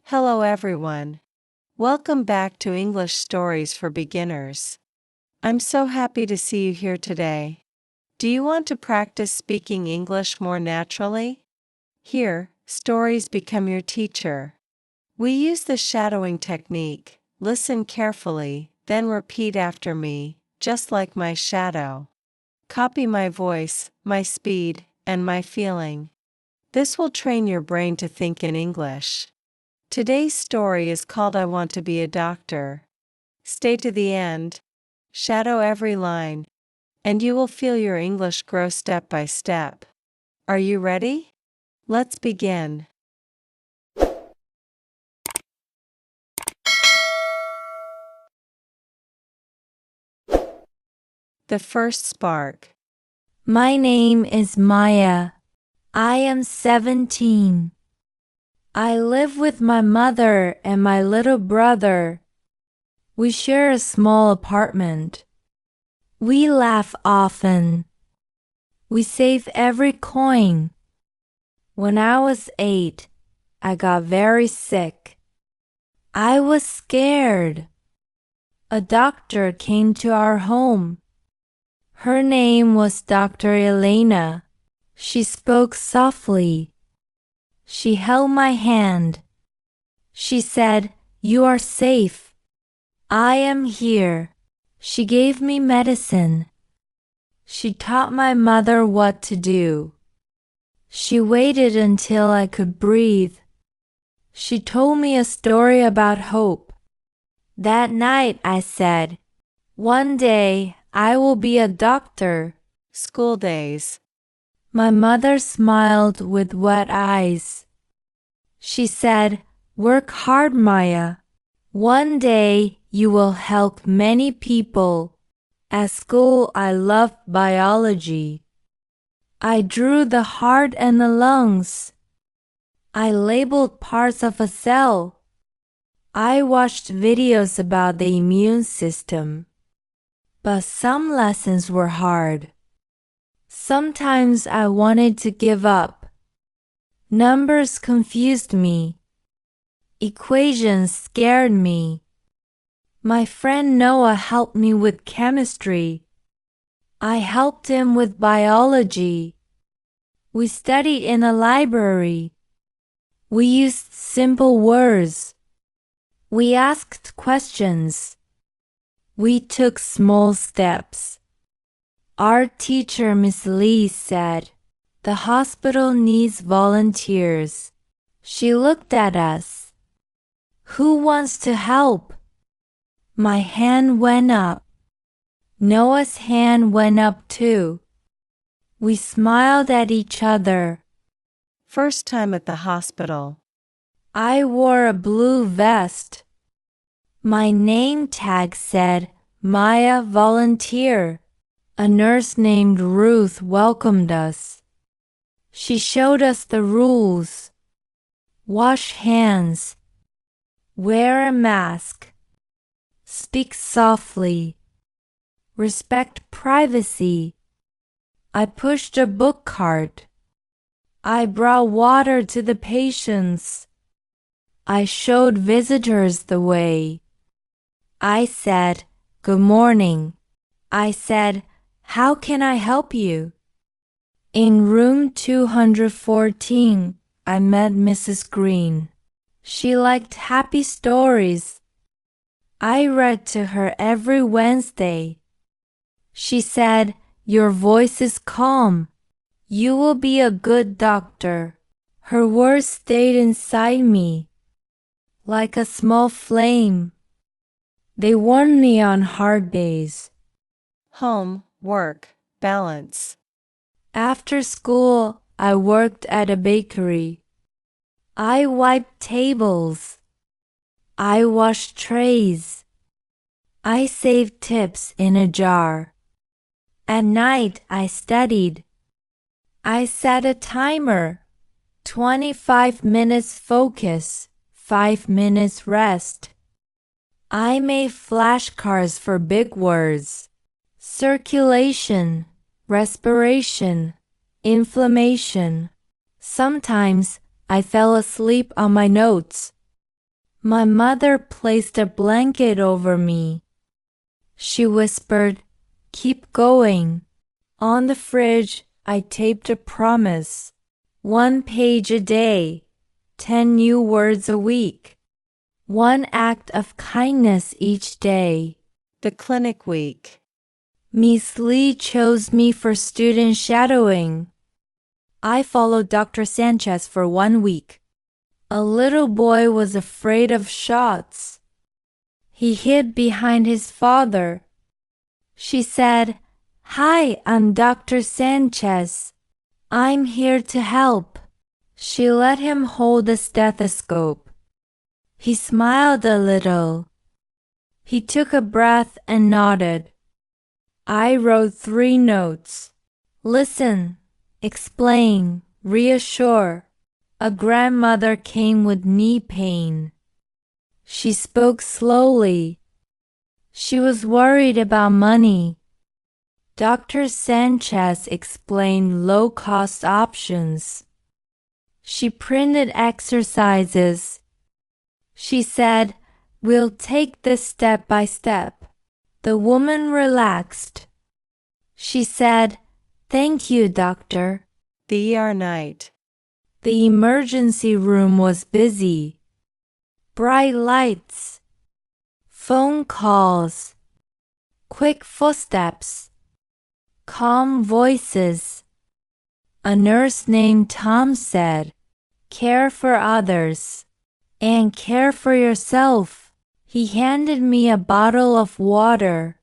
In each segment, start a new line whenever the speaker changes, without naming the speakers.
Hello everyone. Welcome back to English Stories for Beginners. I'm so happy to see you here today. Do you want to practice speaking English more naturally? Here, stories become your teacher. We use the shadowing technique. Listen carefully, then repeat after me, just like my shadow. Copy my voice, my speed, and my feeling. This will train your brain to think in English. Today's story is called I Want to Be a Doctor. Stay to the end. Shadow every line. And you will feel your English grow step by step. Are you ready? Let's begin. The first spark.
My name is Maya. I am 17. I live with my mother and my little brother. We share a small apartment. We laugh often. We save every coin. When I was 8, I got very sick. I was scared. A doctor came to our home. Her name was Dr. Elena. She spoke softly. She held my hand. She said, "You are safe. I am here." She gave me medicine. She taught my mother what to do. She waited until I could breathe. She told me a story about hope. That night I said, "One day I will be a doctor."
School days.
My mother smiled with wet eyes. She said, "Work hard, Maya. One day you will help many people." At school I loved biology. I drew the heart and the lungs. I labeled parts of a cell. I watched videos about the immune system. But some lessons were hard. Sometimes I wanted to give up. Numbers confused me. Equations scared me. My friend Noah helped me with chemistry. I helped him with biology. We studied in a library. We used simple words. We asked questions. We took small steps. Our teacher, Miss Lee, said, "The hospital needs volunteers." She looked at us. "Who wants to help?" My hand went up. Noah's hand went up too. We smiled at each other.
First time at the hospital.
I wore a blue vest. My name tag said, "Maya Volunteer." A nurse named Ruth welcomed us. She showed us the rules. Wash hands. Wear a mask. Speak softly. Respect privacy. I pushed a book cart. I brought water to the patients. I showed visitors the way. I said, "Good morning." I said, "How can I help you?" In room 214, I met Mrs. Green. She liked happy stories. I read to her every Wednesday. She said, "Your voice is calm. You will be a good doctor." Her words stayed inside me, like a small flame. They warmed me on hard days.
Home, work, balance.
After school, I worked at a bakery. I wiped tables. I washed trays. I saved tips in a jar. At night, I studied. I set a timer. 25 minutes focus, 5 minutes rest. I made flashcards for big words. Circulation, respiration, inflammation. Sometimes I fell asleep on my notes. My mother placed a blanket over me. She whispered, "Keep going." On the fridge, I taped a promise. 1 page a day, 10 new words a week. 1 act of kindness each day.
The clinic week.
Miss Lee chose me for student shadowing. I followed Dr. Sanchez for 1 week. A little boy was afraid of shots. He hid behind his father. She said, "Hi, I'm Dr. Sanchez. I'm here to help." She let him hold the stethoscope. He smiled a little. He took a breath and nodded. I wrote 3 notes. Listen, explain, reassure. A grandmother came with knee pain. She spoke slowly. She was worried about money. Dr. Sanchez explained low-cost options. She printed exercises. She said, "We'll take this step by step." The woman relaxed. She said, "Thank you, doctor."
The ER night.
The emergency room was busy. Bright lights, phone calls, quick footsteps, calm voices. A nurse named Tom said, "Care for others and care for yourself." He handed me a bottle of water.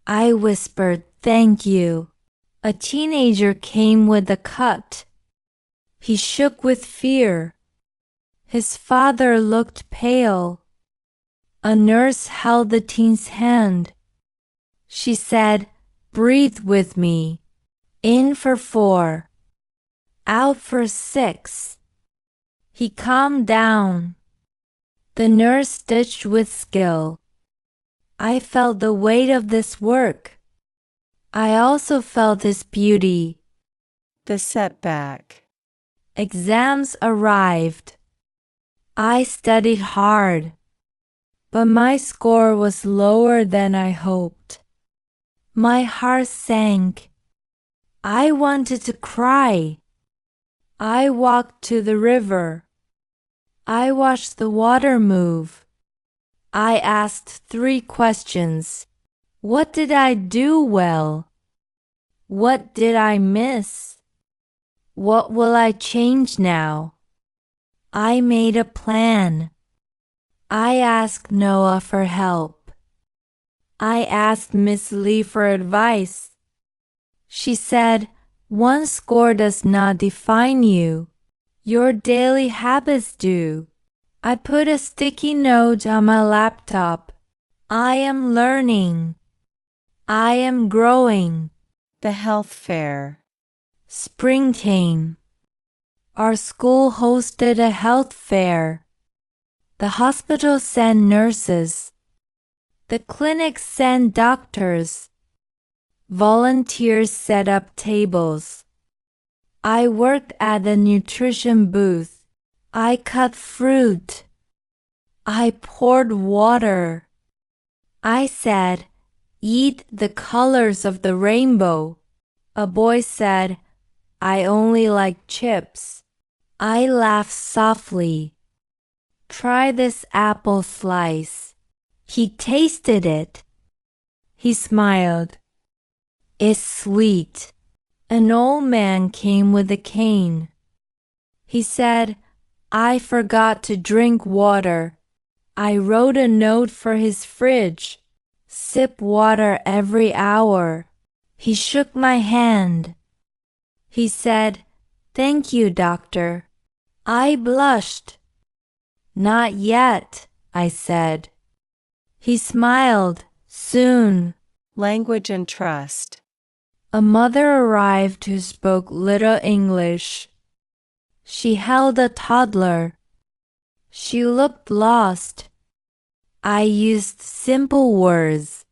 I whispered, "Thank you." A teenager came with a cut. He shook with fear. His father looked pale. A nurse held the teen's hand. She said, "Breathe with me. In for 4. Out for 6. He calmed down. The nurse stitched with skill. I felt the weight of this work. I also felt its beauty.
The setback.
Exams arrived. I studied hard, but my score was lower than I hoped. My heart sank. I wanted to cry. I walked to the river. I watched the water move. I asked 3 questions. What did I do well? What did I miss? What will I change now? I made a plan. I asked Noah for help. I asked Miss Lee for advice. She said, "One score does not define you. Your daily habits do." I put a sticky note on my laptop. I am learning. I am growing.
The health fair.
Spring came. Our school hosted a health fair. The hospital sent nurses. The clinic sent doctors. Volunteers set up tables. I worked at the nutrition booth. I cut fruit. I poured water. I said, "Eat the colors of the rainbow." A boy said, "I only like chips." I laughed softly. "Try this apple slice." He tasted it. He smiled. "It's sweet." An old man came with a cane. He said, "I forgot to drink water." I wrote a note for his fridge. "Sip water every hour." He shook my hand. He said, "Thank you, doctor." I blushed. "Not yet," I said. He smiled. "Soon."
Language and trust.
A mother arrived who spoke little English. She held a toddler. She looked lost. I used simple words.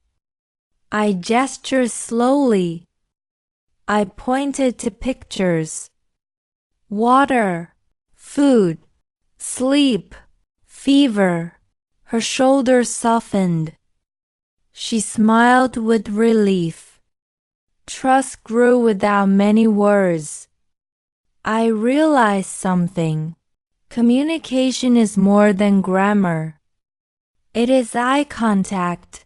I gestured slowly. I pointed to pictures. Water, food, sleep, Fever. Her shoulders softened. She smiled with relief. Trust grew without many words. I realized something. Communication is more than grammar. It is eye contact.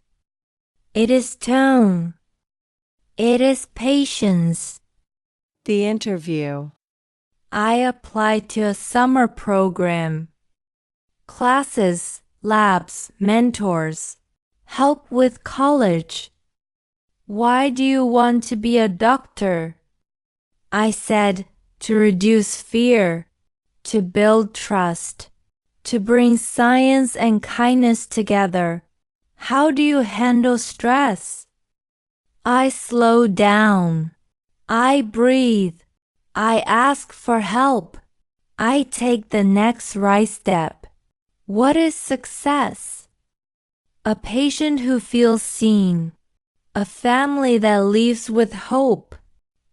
It is tone. It is patience.
The interview.
I applied to a summer program. Classes, labs, mentors. Help with college. Why do you want to be a doctor? I said, to reduce fear, to build trust, to bring science and kindness together. How do you handle stress? I slow down. I breathe. I ask for help. I take the next right step. What is success? A patient who feels seen. A family that lives with hope.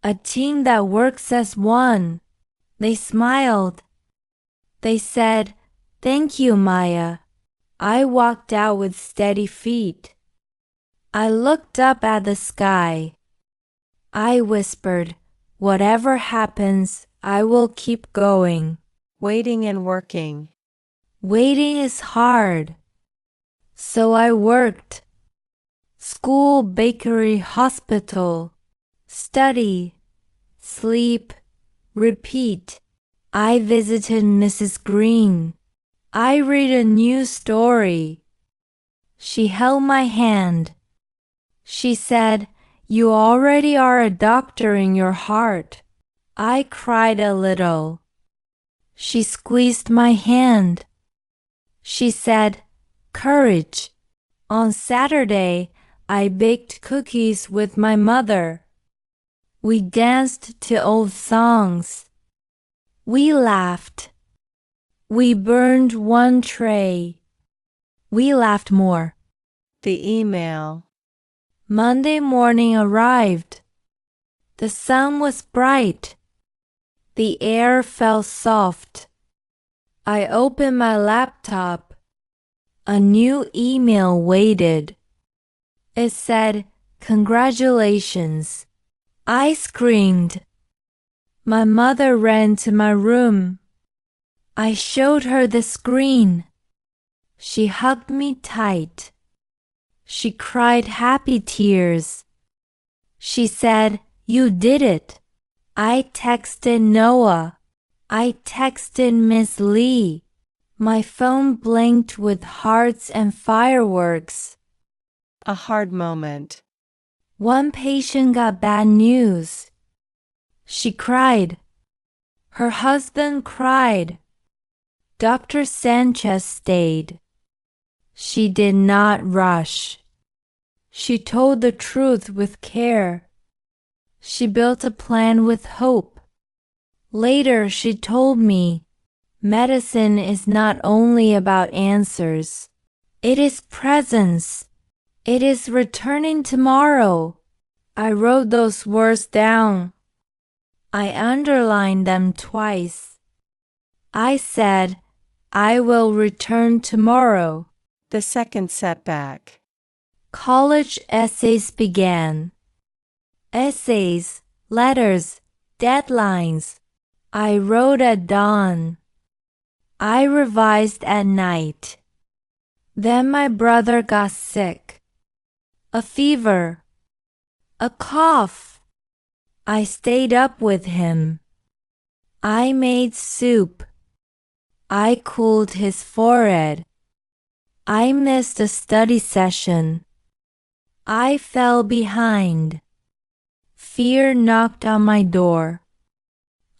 A team that works as one. They smiled. They said, "Thank you, Maya." I walked out with steady feet. I looked up at the sky. I whispered, "Whatever happens, I will keep going."
Waiting and working.
Waiting is hard. So I worked. School, bakery, hospital. Study, sleep, repeat. I visited Mrs. Green. I read a new story. She held my hand. She said, "You already are a doctor in your heart." I cried a little. She squeezed my hand. She said, "Courage." On Saturday, I baked cookies with my mother. We danced to old songs. We laughed. We burned one tray. We laughed more.
The email.
Monday morning arrived. The sun was bright. The air felt soft. I opened my laptop. A new email waited. It said, "Congratulations." I screamed. My mother ran to my room. I showed her the screen. She hugged me tight. She cried happy tears. She said, "You did it." I texted Noah. I texted Miss Lee. My phone blinked with hearts and fireworks.
A hard moment.
One patient got bad news. She cried. Her husband cried. Dr. Sanchez stayed. She did not rush. She told the truth with care. She built a plan with hope. Later she told me, medicine is not only about answers. It is presence. It is returning tomorrow. I wrote those words down. I underlined them twice. I said, "I will return tomorrow."
The second setback.
College essays began. Essays, letters, deadlines. I wrote at dawn. I revised at night. Then my brother got sick. A fever. A cough. I stayed up with him. I made soup. I cooled his forehead. I missed a study session. I fell behind. Fear knocked on my door.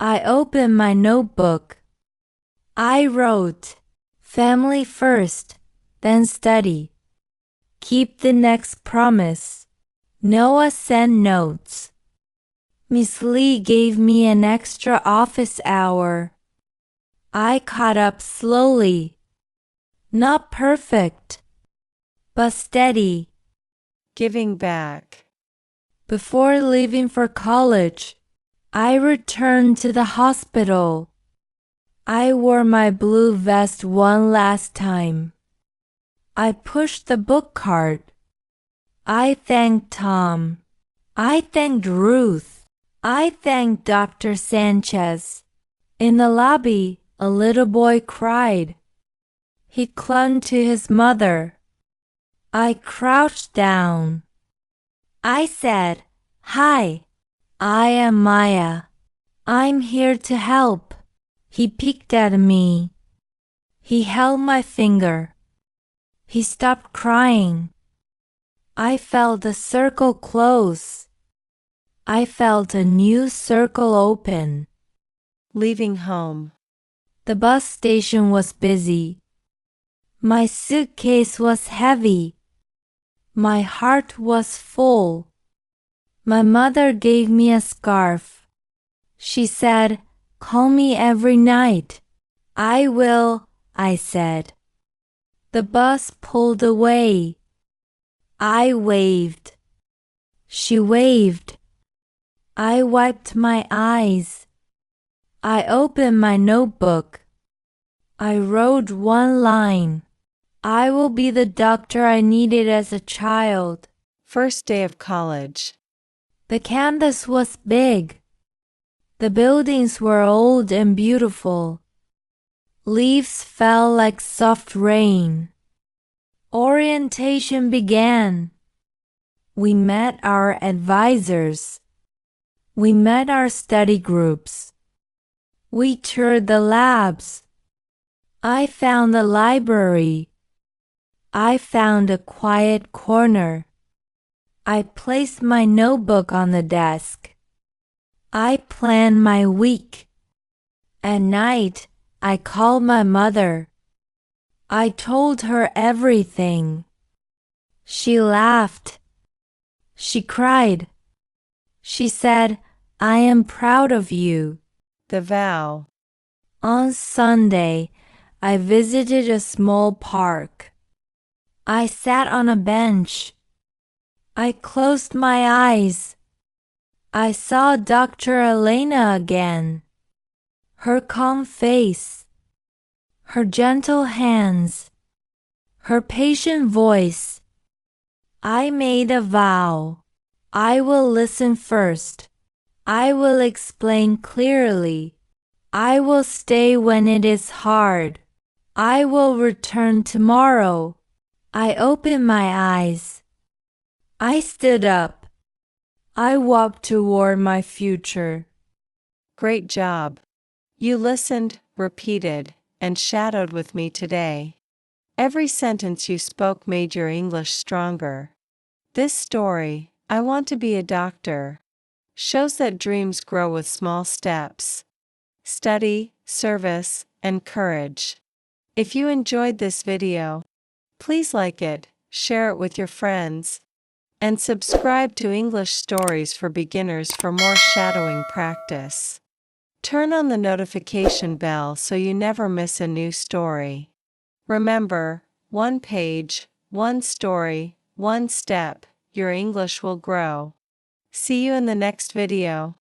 I opened my notebook. I wrote, "Family first, then study. Keep the next promise." Noah sent notes. Miss Lee gave me an extra office hour. I caught up slowly. Not perfect, but steady.
Giving back.
Before leaving for college, I returned to the hospital. I wore my blue vest one last time. I pushed the book cart. I thanked Tom. I thanked Ruth. I thanked Dr. Sanchez. In the lobby, a little boy cried. He clung to his mother. I crouched down. I said, "Hi, I am Maya. I'm here to help." He peeked at me. He held my finger. He stopped crying. I felt the circle close. I felt a new circle open.
Leaving home.
The bus station was busy. My suitcase was heavy. My heart was full. My mother gave me a scarf. She said, "Call me every night." "I will," I said. The bus pulled away. I waved. She waved. I wiped my eyes. I opened my notebook. I wrote one line. "I will be the doctor I needed as a child."
First day of college.
The campus was big. The buildings were old and beautiful. Leaves fell like soft rain. Orientation began. We met our advisors. We met our study groups. We toured the labs. I found the library. I found a quiet corner. I placed my notebook on the desk. I planned my week. At night, I called my mother. I told her everything. She laughed. She cried. She said, "I am proud of you."
The vow.
On Sunday, I visited a small park. I sat on a bench. I closed my eyes. I saw Dr. Elena again. Her calm face, her gentle hands, her patient voice. I made a vow. I will listen first. I will explain clearly. I will stay when it is hard. I will return tomorrow. I opened my eyes. I stood up. I walked toward my future.
Great job. You listened, repeated, and shadowed with me today. Every sentence you spoke made your English stronger. This story, "I Want to Be a Doctor," shows that dreams grow with small steps. Study, service, and courage. If you enjoyed this video, please like it, share it with your friends, and subscribe to English Stories for Beginners for more shadowing practice. Turn on the notification bell so you never miss a new story. Remember, one page, one story, one step, your English will grow. See you in the next video.